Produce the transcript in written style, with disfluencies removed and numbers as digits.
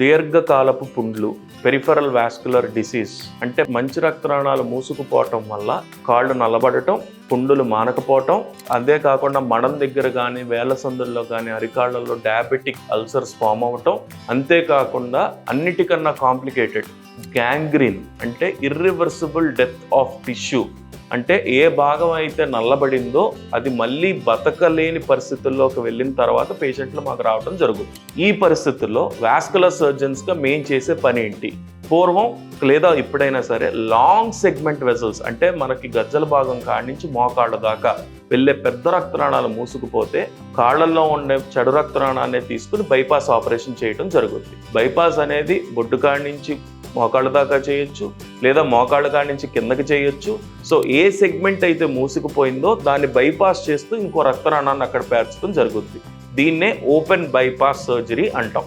దీర్ఘకాలపు పుండ్లు, peripheral vascular disease అంటే మంచి రక్తనాళాలు మూసుకుపోవటం వల్ల కాళ్ళు నల్లబడటం, పుండులు మానకపోవటం, అంతేకాకుండా మడం దగ్గర కానీ వేళ్ల సందుల్లో కానీ అరికాళ్లలో డయాబెటిక్ అల్సర్స్ ఫామ్ అవ్వటం, అంతేకాకుండా అన్నిటికన్నా కాంప్లికేటెడ్ గ్యాంగ్రీన్ అంటే ఇర్రివర్సిబుల్ డెత్ ఆఫ్ టిష్యూ అంటే ఏ భాగం అయితే నల్లబడిందో అది మళ్ళీ బతకలేని పరిస్థితుల్లోకి వెళ్ళిన తర్వాత పేషెంట్లు మాకు రావడం జరుగుతుంది. ఈ పరిస్థితుల్లో వాస్కులర్ సర్జన్స్గా మేము చేసే పని ఏంటి? పూర్వం లేదా ఇప్పుడైనా సరే లాంగ్ సెగ్మెంట్ వెజల్స్ అంటే మనకి గజ్జల భాగం కాడి నుంచి మోకాళ్ళ దాకా వెళ్ళే పెద్ద రక్తనాళాలు మూసుకుపోతే కాళ్ళల్లో ఉండే చెడు రక్తనాళాన్ని తీసుకుని బైపాస్ ఆపరేషన్ చేయడం జరుగుతుంది. బైపాస్ అనేది బొడ్డు కాడి నుంచి మోకాళ్ళ దాకా చేయొచ్చు, లేదా మోకాళ్ళ కాడి నుంచి కిందకి చేయొచ్చు. సో ఏ సెగ్మెంట్ అయితే మూసుకుపోయిందో దాన్ని బైపాస్ చేస్తూ ఇంకో రక్తనాళాన్ని అక్కడ పేర్చడం జరుగుతుంది. దీన్నే ఓపెన్ బైపాస్ సర్జరీ అంటాం.